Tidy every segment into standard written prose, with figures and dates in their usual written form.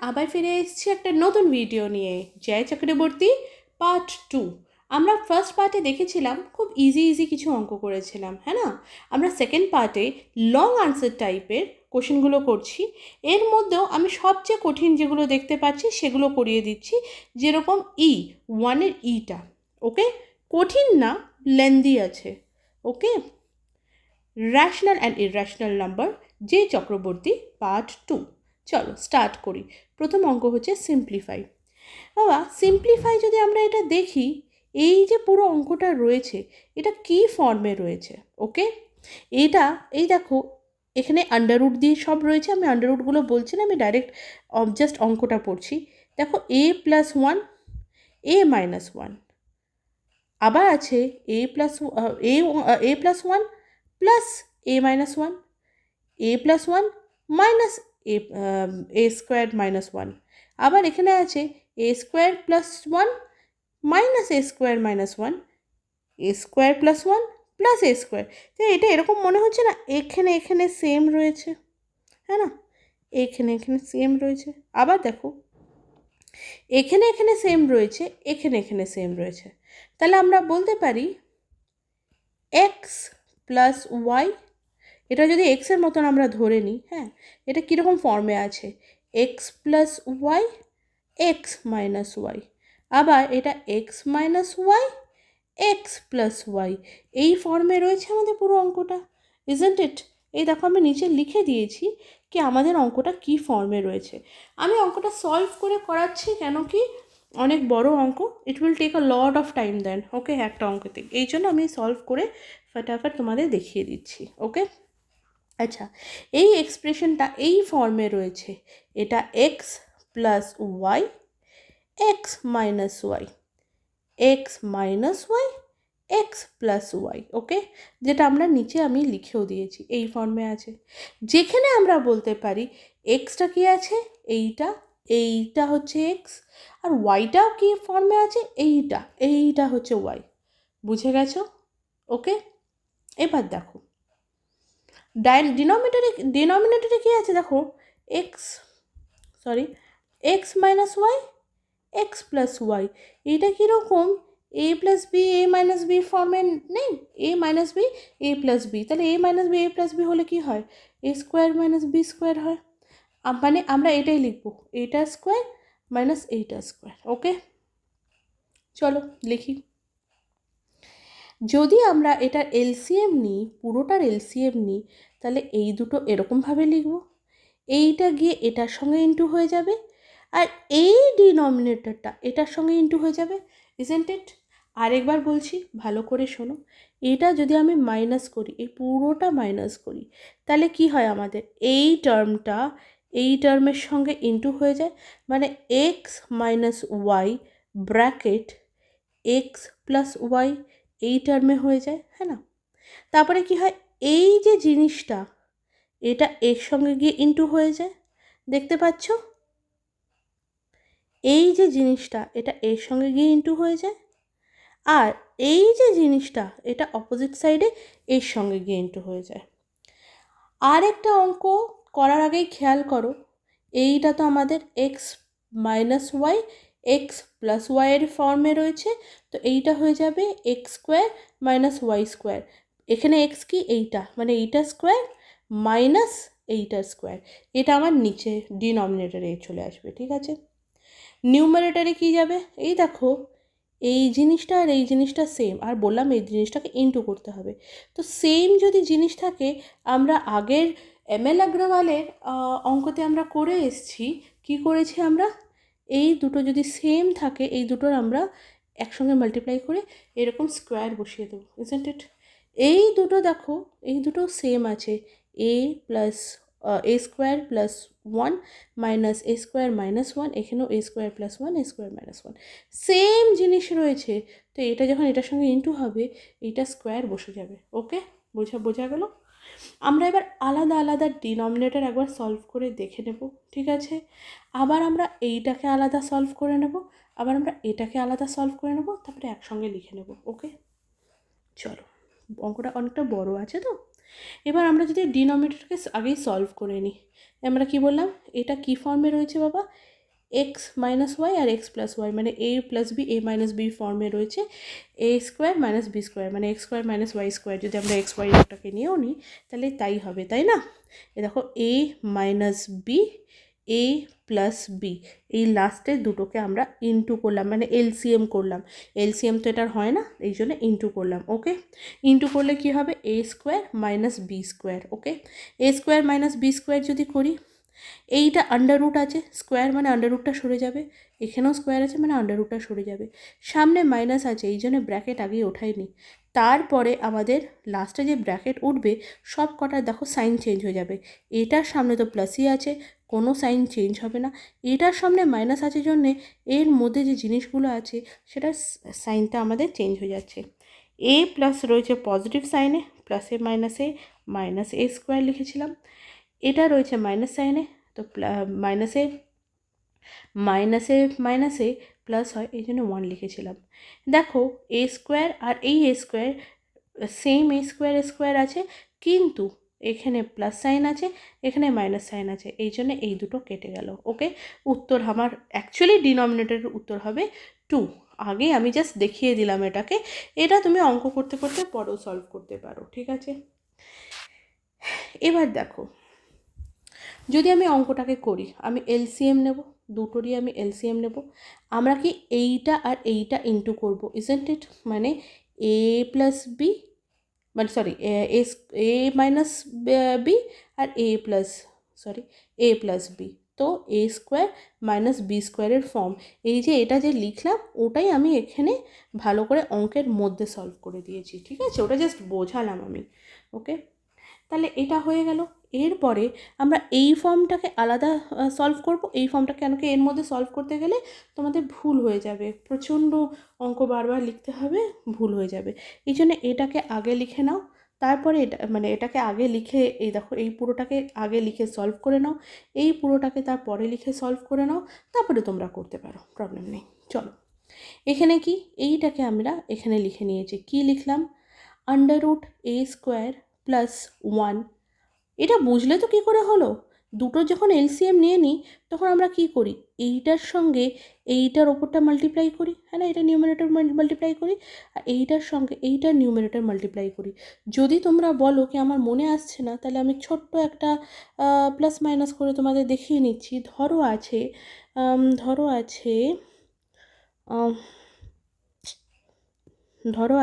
আবার ফিরে এসেছি একটা নতুন ভিডিও নিয়ে, জয় চক্রবর্তী পার্ট 2। আমরা ফার্স্ট পার্টে দেখেছিলাম খুব ইজি কিছু অঙ্ক করেছিলাম, হ্যাঁ না? আমরা সেকেন্ড পার্টে লং আনসার টাইপের কোশ্চেনগুলো করছি। এর মধ্যেও আমি সবচেয়ে কঠিন যেগুলো দেখতে পাচ্ছি সেগুলো করিয়ে দিচ্ছি, যেরকম ওয়ানের ইটা। ওকে, কঠিন না, লেন্দি আছে। Okay, rational and irrational number, J Chakraborty part 2। চলো স্টার্ট করি। প্রথম অঙ্ক হচ্ছে সিম্পলিফাই। বাবা, সিম্পলিফাই যদি আমরা এটা দেখি, এই যে পুরো অঙ্কটা রয়েছে এটা কি ফর্মে রয়েছে? ওকে, এটা এই দেখো, এখানে আন্ডাররুট দিয়ে সব রয়েছে। আমি আন্ডাররুটগুলো বলছি না, আমি ডাইরেক্ট জাস্ট অঙ্কটা পড়ছি। দেখো, a+1, a-1, আবার আছে a+1 plus a-1, a+1 minus a²-1, আবার এখানে আছে a²+1 minus a²-1, a²+1 plus a²। তো এটা এরকম মনে হচ্ছে না এখানে এখানে সেম রয়েছে, হ্যাঁ না? এখানে এখানে সেম রয়েছে। আবার দেখো, এখানে এখানে সেম রয়েছে, এখানে এখানে সেম রয়েছে। তাহলে আমরা বলতে পারি এক্স প্লাস ওয়াই, এটা যদি এক্সের মতন আমরা ধরে নিই, হ্যাঁ, এটা কীরকম ফর্মে আছে? X plus Y, x minus y, আবার এটা x minus Y, x plus y, এই ফর্মে রয়েছে আমাদের পুরো অঙ্কটা, ইজন্ট ইট? এই দেখো, আমি নিচে লিখে দিয়েছি কি আমাদের অঙ্কটা কি ফর্মে রয়েছে। আমি অঙ্কটা সলভ করে করাচ্ছি, কেন কি অনেক বড় অঙ্ক, it will take a lot of time then. Okay, একটা অঙ্কতে, এই জন্য আমি সলভ করে ফটাফট তোমাদের দেখিয়ে দিচ্ছি। ওকে, আচ্ছা, এই এক্সপ্রেশনটা এই ফর্মে রয়েছে, এটা X plus Y, x minus Y, x minus Y, x plus Y. Okay, যেটা আমরা নিচে আমি লিখেও দিয়েছি, এই ফর্মে আছে। যেখানে আমরা বলতে পারি এক্সটা কি আছে, এইটা হচ্ছে এক্স, আর ওয়াইটাও কি ফর্মে আছে, এইটা হচ্ছে ওয়াই। বুঝে গেছো? ওকে, এবার দেখো, ডিনোমিনেটরে কী আছে দেখো, x minus Y, x plus y. এটা কীরকম? A plus b, a minus b ফর্মে নেই? A minus b, a plus b, তাহলে a minus b, a plus b হলে কী হয়? A square minus b square হয়। মানে আমরা এটাই লিখবো, এইটা স্কোয়ার মাইনাস এইটা স্কোয়ার। ওকে, চলো লিখি। যদি আমরা এটার এলসিএম নিই, পুরোটার এলসিএম নিই, তাহলে এই দুটো এরকমভাবে লিখব, এইটা গিয়ে এটার সঙ্গে ইন্টু হয়ে যাবে, আর এই ডিনোমিনেটরটা এটার সঙ্গে ইন্টু হয়ে যাবে, ইজন্ট ইট? আরেকবার বলছি, ভালো করে শোনো। এটা যদি আমি মাইনাস করি, এই পুরোটা মাইনাস করি, তাহলে কি হয় আমাদের? এই টার্মটা এই টার্মের সঙ্গে ইন্টু হয়ে যায়, মানে x minus y bracket x plus y এই টার্মে হয়ে যায়, হ্যাঁ না? তারপরে কি হয়, এই যে জিনিসটা এটা এর সঙ্গে গিয়ে ইন্টু হয়ে যায়, দেখতে পাচ্ছ? এই যে জিনিসটা এটা এর সঙ্গে গিয়ে ইন্টু হয়ে যায়, আর এই যে জিনিসটা এটা অপোজিট সাইডে এর সঙ্গে গিয়ে ইন্টু হয়ে যায়। আর একটা অঙ্ক করার আগেই খেয়াল করো, এইটা তো আমাদের x minus Y, x plus ওয়াইয়ের ফর্মে রয়েছে, তো এইটা হয়ে যাবে x square minus y square. এখানে এক্স কি? এইটা, মানে এইটা স্কোয়ার মাইনাস এইটা স্কোয়ার, এটা আমার নিচে ডিনোমিনেটরে চলে আসবে, ঠিক আছে? নিউমারেটারে কি যাবে? এই দেখো, এই জিনিসটা আর এই জিনিসটা সেম, আর বললাম এই জিনিসটাকে ইন্টু করতে হবে। তো সেম যদি জিনিস থাকে, আমরা আগের এমএল আগ্রওয়ালের অঙ্কতে আমরা করে এসেছি, কি করেছি আমরা? এই দুটো যদি সেম থাকে, এই দুটোর আমরা একসঙ্গে মাল্টিপ্লাই করে এরকম স্কোয়ার বসিয়ে দেবো, ইজন্ট ইট? এই দুটো দেখো, এই দুটো সেম আছে, এ প্লাস এ স্কোয়ার প্লাস ওয়ান মাইনাস এ স্কোয়ার মাইনাস ওয়ান, এখানেও এ স্কোয়ার প্লাস ওয়ান, এ স্কোয়ার মাইনাস ওয়ান, সেম জিনিস রয়েছে। তো এটা যখন এটার সঙ্গে ইন্টু হবে, এইটা স্কোয়ার বসে যাবে। ওকে, বোঝা গেল? আমরা এবার আলাদা আলাদা ডিনোমিনেটর একবার সলভ করে দেখে নেব, ঠিক আছে? আবার আমরা এইটাকে আলাদা সলভ করে নেব, আবার আমরা এটাকে আলাদা সলভ করে নেব, তারপরে একসঙ্গে লিখে নেব। ওকে, চলো, অঙ্কটা অনেকটা বড় আছে তো। এবার আমরা যদি ডিনোমিনেটরকে আগেই সলভ করে নিই, আমরা কি বললাম, এটা কি ফর্মে রয়েছে বাবা? এক্স মাইনাস ওয়াই আর এক্স প্লাস ওয়াই, মানে a plus b, a minus b ফর্মে রয়েছে a square minus b square, মানে x square minus y square. যদি আমরা এক্স ওয়াই একটাকে নিয়েও নিই তাহলে তাই হবে, তাই না? এ দেখো এ minus b, a plus B, এই লাস্টের দুটোকে আমরা ইনটু করলাম, মানে এলসিএম করলাম। এলসিএম তো এটার হয় না, এই জন্য ইনটু করলাম। ওকে, ইনটু করলে কী হবে? এ স্কোয়ার মাইনাস বি স্কোয়ার। ওকে, এ স্কোয়ার মাইনাস বি স্কোয়ার যদি করি, এইটা আন্ডার রুট আছে, স্কোয়ার মানে আন্ডার রুটটা সরে যাবে, এখানেও স্কোয়ার আছে মানে আন্ডার রুটটা সরে যাবে, সামনে মাইনাস আছে এই জন্য ব্র্যাকেট আগেই ওঠায়নি। তারপরে আমাদের লাস্টে যে ব্র্যাকেট উঠবে সব কটা দেখো সাইন চেঞ্জ হয়ে যাবে। এটার সামনে তো প্লাসই আছে, কোনো সাইন চেঞ্জ হবে না। এটার সামনে মাইনাস আছে জন্যে এর মধ্যে যে জিনিসগুলো আছে সেটার সাইনটা আমাদের চেঞ্জ হয়ে যাচ্ছে। এ প্লাস রয়েছে পজিটিভ সাইনে, প্লাসে মাইনাসে মাইনাস এ স্কোয়ার লিখেছিলাম। এটা রয়েছে মাইনাস সাইনে, তো মাইনাসে মাইনাসে মাইনাসে প্লাস হয়, এই জন্য 1 লিখেছিলাম। দেখো এ স্কোয়ার আর এই এ স্কোয়ার সেম এ স্কোয়ার আছে, কিন্তু এখানে প্লাস সাইন আছে, এখানে মাইনাস সাইন আছে, এই জন্য এই দুটো কেটে গেল। ওকে, উত্তর আমার অ্যাকচুয়ালি ডিনমিনেটরের উত্তর হবে 2। আগে আমি জাস্ট দেখিয়ে দিলাম এটাকে, এটা তুমি অঙ্ক করতে করতে পরেও সলভ করতে পারো, ঠিক আছে? এবার দেখো, যদি আমি অঙ্কটাকে করি, আমি এলসিএম নেব, দুটোরই আমি এলসিএম নেব। আমরা কি এইটা আর এইটা ইন্টু করবো, ইজন্ট ইট? মানে এ প্লাস বি, মানে সরি এ মাইনাস বি আর এ প্লাস বি, তো এ স্কোয়ার মাইনাস বি স্কোয়ারের ফর্ম। এই যে এটা যে লিখলাম ওটাই আমি এখানে ভালো করে অঙ্কের মধ্যে সলভ করে দিয়েছি, ঠিক আছে? ওটা জাস্ট বোঝালাম আমি। ওকে, তাহলে এটা হয়ে গেল। এরপরে আমরা এই ফর্মটাকে আলাদা সলভ করব। এই ফর্মটা কেন কি এর মধ্যে সলভ করতে গেলে তোমাদের ভুল হয়ে যাবে, প্রচণ্ড অঙ্ক বারবার লিখতে হবে, ভুল হয়ে যাবে। এই জন্য এটাকে আগে লিখে নাও, তারপরে এটা মানে এটাকে আগে লিখে, এই দেখো এই পুরোটাকে আগে লিখে সলভ করে নাও, এই পুরোটাকে তারপরে লিখে সলভ করে নাও, তারপরে তোমরা করতে পারো, প্রবলেম নেই। চলো, এখানে কি এইটাকে আমরা এখানে লিখে নিয়েছি, কি লিখলাম? আন্ডার রুট এ স্কোয়ার প্লাস 1। এটা বুঝলে তো কী করে হলো? দুটো যখন এলসিএম নিয়ে নিই তখন আমরা কি করি, এইটার সঙ্গে এইটার ওপরটা মাল্টিপ্লাই করি, হ্যাঁ না? এটা নিউমারেটর মাল্টিপ্লাই করি, আর এইটার সঙ্গে এইটার নিউমারেটর মাল্টিপ্লাই করি। যদি তোমরা বলো কি আমার মনে আসছে না, তাহলে আমি ছোট্ট একটা প্লাস মাইনাস করে তোমাদের দেখিয়ে নিচ্ছি। ধরো আছে ধরো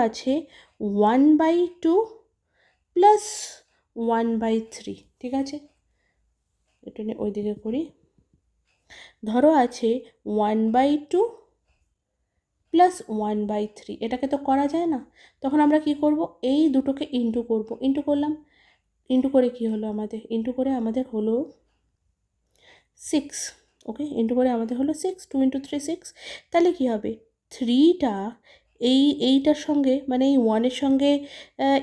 আছে 1/2 প্লাস 1/3, ঠিক আছে? এটা নিয়ে ওই দিকে করি। ধরো আছে 1/2 প্লাস 1/3, এটাকে তো করা যায় না, তখন আমরা কি করব, এই দুটোকে ইন্টু করব। ইন্টু করলাম, ইন্টু করে কি হলো আমাদের? ইন্টু করে আমাদের হলো 6। ওকে, ইন্টু করে আমাদের হলো 6, 2 × 3 6। তাহলে কি হবে, 3টা এইটার সঙ্গে মানে এই 1-এর সঙ্গে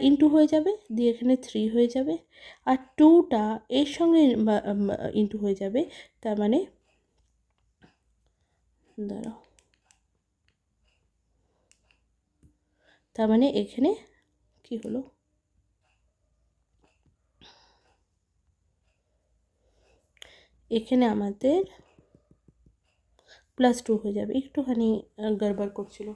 ইন্টু হয়ে যাবে, দিয়ে এখানে 3 হয়ে যাবে, আর 2টা এর সঙ্গে ইন্টু হয়ে যাবে, তার মানে দাঁড়াও, তার মানে এখানে কি হলো, এখানে আমাদের +2 হয়ে যাবে। একটুখানি গড়বড় করছিল,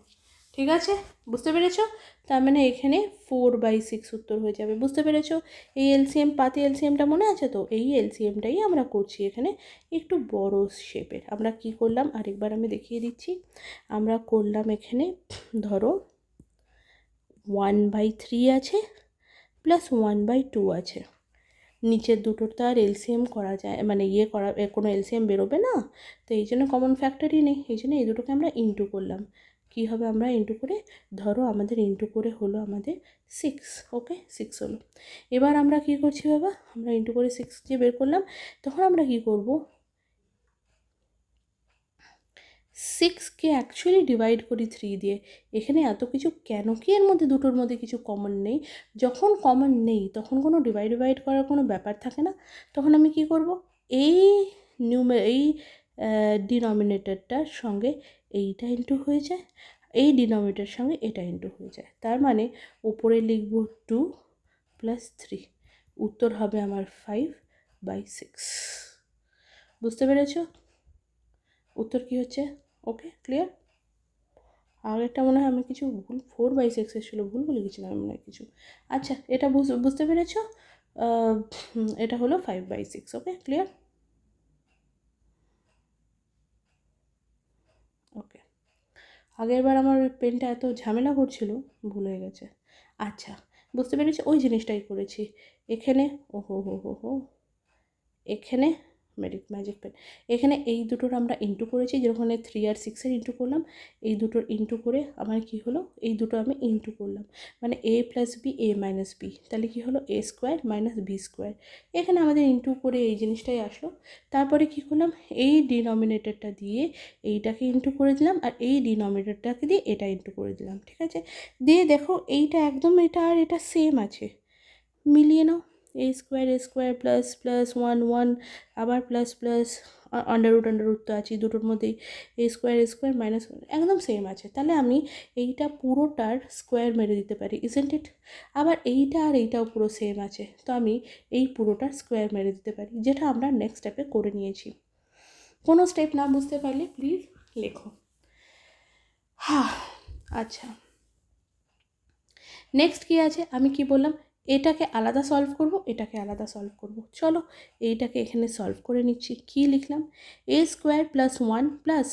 ঠিক আছে? বুঝতে পেরেছো? তার মানে এখানে 4/6 উত্তর হয়ে যাবে। বুঝতে পেরেছো? এই এলসিএম পাতি এলসিএমটা মনে আছে তো? এই এলসিএমটাই আমরা করছি এখানে, একটু বড় শেপের। আমরা কি করলাম আরেকবার আমি দেখিয়ে দিচ্ছি। আমরা করলাম এখানে, ধরো 1/3 আছে প্লাস 1/2 আছে, নিচের দুটোর তো আর এলসিএম করা যায় মানে কোনো এলসিএম বেরোবে না, তো এই জন্য কমন ফ্যাক্টরই নেই, এই জন্য এই দুটোকে আমরা ইন্টু করলাম। কী হবে, আমরা ইন্টু করে, ধরো আমাদের ইন্টু করে হলো আমাদের 6। ওকে, 6 হলো। এবার আমরা কি করছি বাবা, আমরা ইন্টু করে 6 যে বের করলাম, তখন আমরা কি করব, 6কে অ্যাকচুয়ালি ডিভাইড করি 3 দিয়ে। এখানে এত কিছু কেন, কি এর মধ্যে দুটোর মধ্যে কিছু কমন নেই? যখন কমন নেই তখন কোনো ডিভাইড করার কোনো ব্যাপার থাকে না। তখন আমি কি করব, এই এই ডিনমিনেটরটার সঙ্গে এইটা ইন্টু হয়ে যায়, এই ডিনমিনেটরের সঙ্গে এটা ইন্টু হয়ে যায়। তার মানে উপরে লিখব 2 + 3, উত্তর হবে আমার 5/6। বুঝতে পেরেছো? উত্তর কী হচ্ছে? ওকে, ক্লিয়ার? আগেরটা মনে হয় আমি কিছু ভুল 4/6 এসেছিলো, ভুল বলে গেছিলাম আমি মনে হয় কিছু। আচ্ছা, এটা বুঝতে পেরেছো? এটা হলো 5/6। ওকে, ক্লিয়ার? ওকে, আগের বার আমার পেনটা এত ঝামেলা করছিল, ভুল হয়ে গেছে। আচ্ছা, বুঝতে পেরেছি, ওই জিনিসটাই করেছি এখানে। ওহো, এখানে ম্যাজিক পেন, এখানে এই দুটোর আমরা ইন্টু করেছি, যেখানে 3 আর 6-এর ইন্টু করলাম, এই দুটোর ইন্টু করে আমার কি হলো, এই দুটো আমি ইন্টু করলাম, মানে a plus b, a minus b, তাহলে কি হলো, a square minus b square. এখানে আমাদের ইন্টু করে এই জিনিসটাই আসলো। তারপরে কি করলাম, এই ডিনোমিনেটরটা দিয়ে এইটাকে ইন্টু করে দিলাম, আর এই ডিনোমিনেটরটাকে দিয়ে এটা ইন্টু করে দিলাম, ঠিক আছে? দিয়ে দেখো এইটা একদম, এটা আর এটা সেম আছে, মিলিয়ে নাও। a স্কোয়ার প্লাস প্লাস 1 আবার প্লাস প্লাস আন্ডাররুট তো আছে দুটোর মধ্যেই, a স্কোয়ার মাইনাস একদম সেম আছে, তাহলে আমি এইটা পুরোটার স্কোয়ার মেরে দিতে পারি, ইজেন্ট ইট? আবার এইটা আর এইটাও পুরো সেম আছে, তো আমি এই পুরোটার স্কোয়ার মেরে দিতে পারি, যেটা আমরা নেক্সট স্টেপে করে নিয়েছি। কোনো স্টেপ না বুঝতে পারলে প্লিজ লেখো। আচ্ছা, নেক্সট কী আছে, আমি কি বললাম, এটাকে আলাদা সলভ করব, এটাকে আলাদা সলভ করব। চলো এইটাকে এখানে সলভ করে নিচ্ছি। কি লিখলাম, a স্কোয়ার প্লাস 1 প্লাস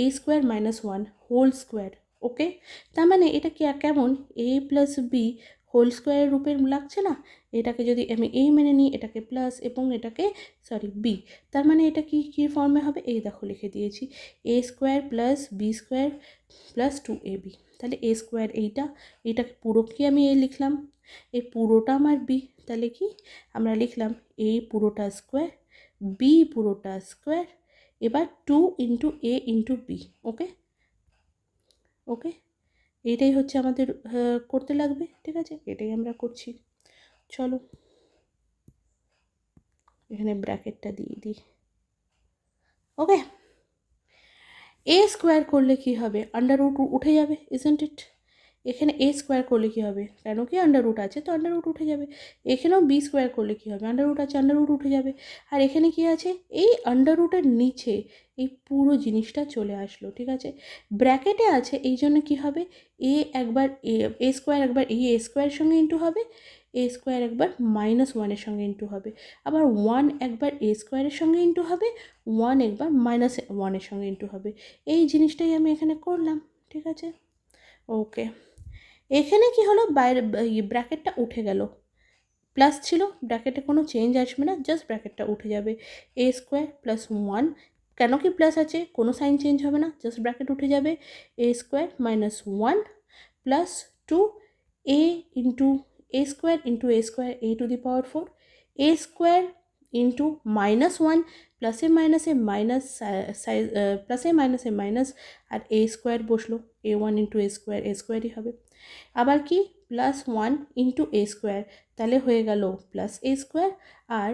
a square minus 1 whole square. Okay, তার মানে এটা কি কেমন, a প্লাস বি হোল স্কোয়ারের রূপের লাগছে না? এটাকে যদি আমি a মেনে নিই, এটাকে প্লাস এবং এটাকে বি, তার মানে এটা কি ফর্মে হবে, এই দেখো লিখে দিয়েছি, a square plus b square plus 2ab। তাহলে a স্কোয়ার এইটাকে পুরো কি আমি এ লিখলাম, এই পুরোটা আমার বি, তাহলে কি আমরা লিখলাম a পুরোটা স্কোয়ার, বি পুরোটা স্কোয়ার, এবার 2 ইন্টু a ইন্টু বি। ওকে, এইটাই হচ্ছে আমাদের করতে লাগবে, ঠিক আছে? এটাই আমরা করছি। চলো এখানে ব্র্যাকেটটা দিয়ে দিই। ওকে, a স্কোয়ার করলে কি হবে, আন্ডাররুট উঠে যাবে, ইজন্ট ইট? এখানে a স্কোয়ার করলে কী হবে, কেন কি আন্ডাররুট আছে তো আন্ডাররুট উঠে যাবে। এখানেও b স্কোয়ার করলে কী হবে, আন্ডাররুট আছে, আন্ডাররুট উঠে যাবে। আর এখানে কি আছে, এই আন্ডাররুটের নিচে এই পুরো জিনিসটা চলে আসলো, ঠিক আছে? ব্র্যাকেটে আছে, এই জন্য কী হবে, a একবার a স্কোয়ার একবার এই a স্কোয়ারের সঙ্গে ইন্টু হবে, a স্কোয়ার একবার -1-এর সঙ্গে ইন্টু হবে, আবার 1 একবার a স্কোয়ারের সঙ্গে ইন্টু হবে, 1 একবার -1-এর সঙ্গে ইন্টু হবে। এই জিনিসটাই আমি এখানে করলাম, ঠিক আছে? ওকে, এখানে কি হলো, বাইরে ব্র্যাকেটটা উঠে গেল, প্লাস ছিল, ব্র্যাকেটে কোনো চেঞ্জ আসবে না, জাস্ট ব্র্যাকেটটা উঠে যাবে। a স্কোয়ার প্লাস 1, কেন কি প্লাস আছে, কোনো সাইন চেঞ্জ হবে না, জাস্ট ব্র্যাকেট উঠে যাবে। a square minus 1 plus 2 a into a square into a square a to the power 4, a square into -1 প্লাসে মাইনাসে মাইনাস, প্লাসে মাইনাসে মাইনাস, আর a স্কোয়ার বসলো, a1 ইন্টু a স্কোয়ারই হবে। আবার কি +1 ইন্টু a স্কোয়ার, তাহলে হয়ে গেল প্লাস a স্কোয়ার, আর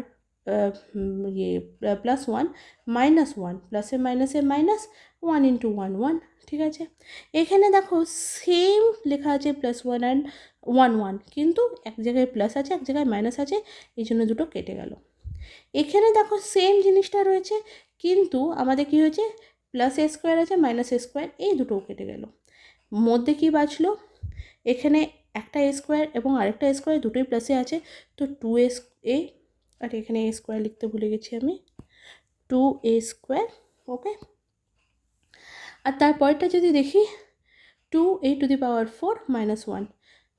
+1 -1 প্লাসে মাইনাসে মাইনাস, 1 ইন্টু 1 1, ঠিক আছে? এখানে দেখো সেম লেখা আছে +1 অ্যান্ড 1 1, কিন্তু এক জায়গায় প্লাস আছে, এক জায়গায় মাইনাস আছে, এই জন্য দুটো কেটে গেল। এখানে দেখো সেম জিনিসটা রয়েছে, কিন্তু আমাদের কি হয়েছে, প্লাস a স্কোয়ার আছে, মাইনাস a স্কোয়ার, এই দুটোও কেটে গেল। মধ্যে কি বাঁচলো, এখানে একটা a স্কোয়ার এবং আরেকটা a স্কোয়ার, দুটোই প্লাসে আছে, তো 2a, আর এখানে a স্কোয়ার লিখতে ভুলে গেছি আমি, 2a স্কোয়ার। ওকে, আর তারপরটা যদি দেখি 2a টু দি পাওয়ার 4 -1,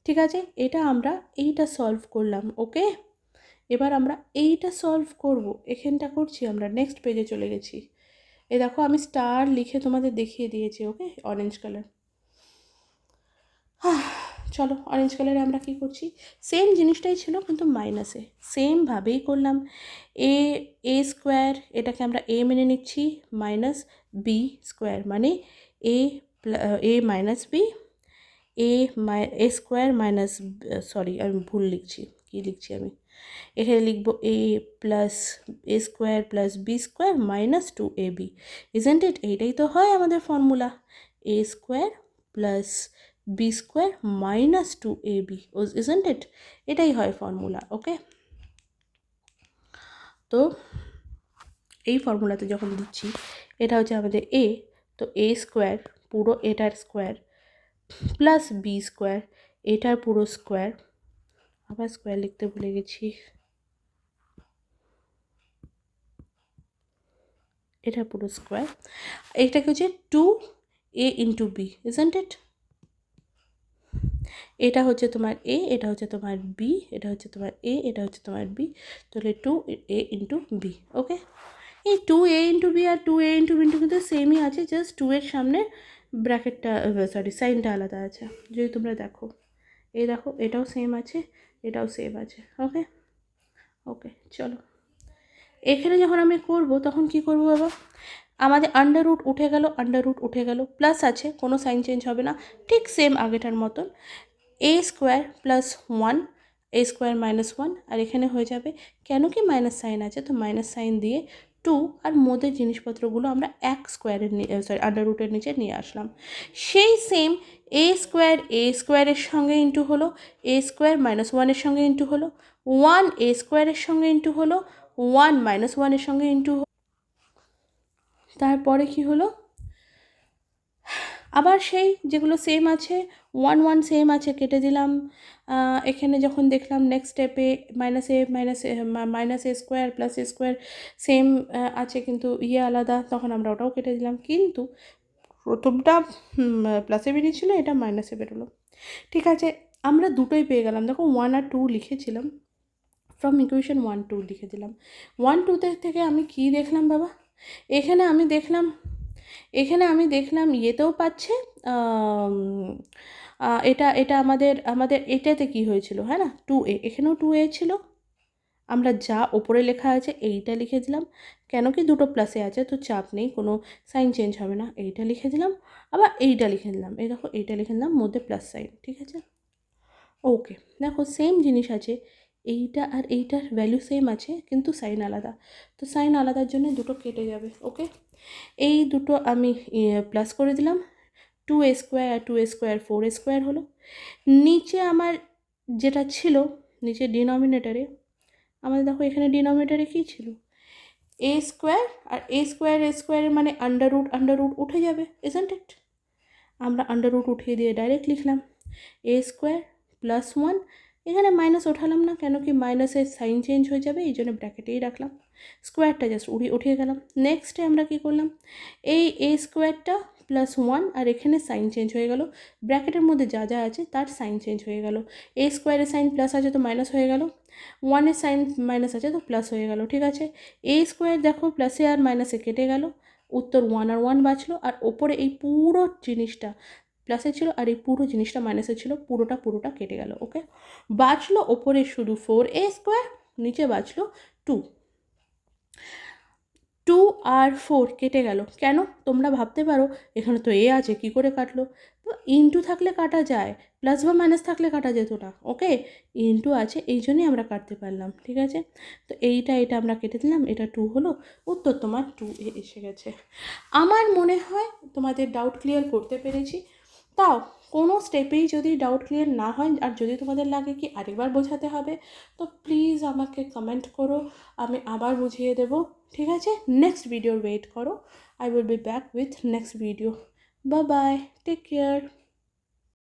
ঠিক আছে? এটা আমরা এইটা সলভ করলাম। ওকে, এবার আমরা এইটা সলভ করব, এখানটা করছি আমরা, নেক্সট পেজে চলে গেছি। এ দেখো আমি স্টার লিখে তোমাদের দেখিয়ে দিয়েছি, ওকে, অরেঞ্জ কালার। চলো অরেঞ্জ কালারে আমরা কি করছি, সেম জিনিসটাই ছিল কিন্তু মাইনাসে, সেমভাবেই করলাম। a স্কোয়ার, এটাকে আমরা a মেনে নিচ্ছি, মাইনাস বি স্কোয়ার, মানে a minus b, a square minus, sorry আমি ভুল লিখছি, কী লিখছি আমি, এখানে লিখবো a plus a square plus b square minus 2ab, isn't it? এইটাই তো হয় আমাদের formula, a square plus b square minus 2ab, isn't it? এটাই হয় ফর্মুলা। ওকে, তো এই ফর্মুলাতে যখন দিচ্ছি, এটা হচ্ছে আমাদের এ, তো এ স্কোয়ার পুরো এটার স্কোয়ার প্লাস বি স্কোয়ার এটার পুরো স্কোয়ার, আবার স্কোয়ার লিখতে ভুলে গেছি, এটা পুরো স্কোয়ার, এটাকে হচ্ছে 2a into B, isn't it? এটা হচ্ছে তোমার এ, এটা হচ্ছে তোমার বি, এটা হচ্ছে তোমার এ, এটা হচ্ছে তোমার বি, তাহলে 2a ইন্টু বি। ওকে, এই 2a ইন্টু বি আর 2a ইন্টু বি কিন্তু সেমই আছে, জাস্ট 2 এর সামনে ব্র্যাকেটটা, সরি সাইনটা আলাদা আছে। যদি তোমরা দেখো, এই দেখো এটাও সেম আছে, এটাও সেম আছে। ওকে ওকে, চলো এখানে যখন আমি করব তখন কি করব বাবা, আমাদের আন্ডার রুট উঠে গেল, আন্ডার রুট উঠে গেল, প্লাস আছে, কোনো সাইন চেঞ্জ হবে না, ঠিক সেম আগেটার মতন, এ স্কোয়ার প্লাস 1 এ স্কোয়ার মাইনাস 1, আর এখানে হয়ে যাবে, কেন কি মাইনাস সাইন আছে তো মাইনাস সাইন দিয়ে 2, আর মধ্যে জিনিসপত্রগুলো আমরা এক স্কোয়ারের সরি আন্ডার রুটের নিচে নিয়ে আসলাম। সেই সেম এ স্কোয়ারের সঙ্গে ইন্টু হলো, এ স্কোয়ার মাইনাস 1-এর সঙ্গে ইন্টু হলো, 1 এ স্কোয়ারের সঙ্গে ইন্টু হলো, 1 মাইনাস 1-এর সঙ্গে ইন্টু, তারপরে কি হলো, আবার সেই যেগুলো সেম আছে 1 1 সেম আছে কেটে দিলাম। এখানে যখন দেখলাম নেক্সট স্টেপে মাইনাস এ স্কোয়ার প্লাস এ স্কোয়ার সেম আছে কিন্তু আলাদা, তখন আমরা ওটাও কেটে দিলাম, কিন্তু প্রথমটা প্লাসে বেরিয়েছিল, এটা মাইনাসে বেরোলো। ঠিক আছে, আমরা দুটোই পেয়ে গেলাম। দেখো 1 আর 2 লিখেছিলাম, ফ্রম ইকুয়েশন 1 2 লিখে দিলাম। 1 2 থেকে আমি কি দেখলাম বাবা, এখানে আমি দেখলাম ইয়েতেও পাচ্ছে, এটা এটা আমাদের আমাদের এটাতে কি হয়েছিল, হ্যাঁ না 2a, এখানেও 2a ছিল, আমরা যা ওপরে লেখা আছে এইটা লিখে দিলাম, কেন কি দুটো প্লাসে আছে তো চাপ নেই, কোনো সাইন চেঞ্জ হবে না, এইটা লিখে দিলাম, আবার এইটা লিখে দিলাম, এই দেখো এইটা লিখে দিলাম, মধ্যে প্লাস সাইন। ঠিক আছে, ওকে, দেখো সেম জিনিস আছে, এইটা আর এইটার ভ্যালু সেম আছে কিন্তু সাইন আলাদা, তো সাইন আলাদার জন্য দুটো কেটে যাবে। ওকে, এই দুটো আমি প্লাস করে দিলাম, 2a স্কোয়ার আর 2a স্কোয়ার 4a স্কোয়ার হলো। নিচে আমার যেটা ছিল, নিচে ডিনোমিনেটারে আমাদের, দেখো এখানে ডিনোমিনেটারে কী ছিল, এ স্কোয়ার, আর এ স্কোয়ারের মানে আন্ডার রুট উঠে যাবে, ইজন্ট ইট? আমরা আন্ডার রুট উঠিয়ে দিয়ে ডাইরেক্ট লিখলাম এ স্কোয়ার প্লাস 1, এখানে মাইনাস ওঠালাম না, কেন কি মাইনাসের সাইন চেঞ্জ হয়ে যাবে, এই জন্য ব্র্যাকেটেই রাখলাম, স্কোয়ারটা জাস্ট উঠিয়ে গেলাম। নেক্সটে আমরা কী করলাম, এই এ স্কোয়ারটা প্লাস 1, আর এখানে সাইন চেঞ্জ হয়ে গেল, ব্র্যাকেটের মধ্যে যা যা আছে তার সাইন চেঞ্জ হয়ে গেল, এ স্কোয়ারের সাইন প্লাস আছে তো মাইনাস হয়ে গেল, 1-এর সাইন মাইনাস আছে তো প্লাস হয়ে গেল। ঠিক আছে, এ স্কোয়ার দেখো প্লাসে আর মাইনাসে কেটে গেল, উত্তর 1 আর 1 বাঁচলো, আর ওপরে এই পুরো জিনিসটা প্লাসে ছিল আর এই পুরো জিনিসটা মাইনাসে ছিল, পুরোটা কেটে গেল। ওকে, বাঁচলো ওপরে শুধু 4a স্কোয়ার, নিচে বাঁচলো 2 আর 4 কেটে গেল, কেন তোমরা ভাবতে পারো এখানে তো এ আছে কী করে কাটলো, তো ইনটু থাকলে কাটা যায়, প্লাস বা মাইনাস থাকলে কাটা যেত না। ওকে, ইনটু আছে এই জন্যই আমরা কাটতে পারলাম। ঠিক আছে, তো এটা আমরা কেটে দিলাম, এটা 2 হলো, উত্তর তোমার 2a এসে গেছে। আমার মনে হয় তোমাদের ডাউট ক্লিয়ার করতে পেরেছি। তাও কোনো স্টেপেই যদি ডাউট ক্লিয়ার না হয় আর যদি তোমাদের লাগে কি আরেকবার বোঝাতে হবে, তো প্লিজ আমাকে কমেন্ট করো, আমি আবার বুঝিয়ে দেবো। ঠিক আছে, নেক্সট ভিডিওর ওয়েট করো, I will be back with next video. Bye bye, take care.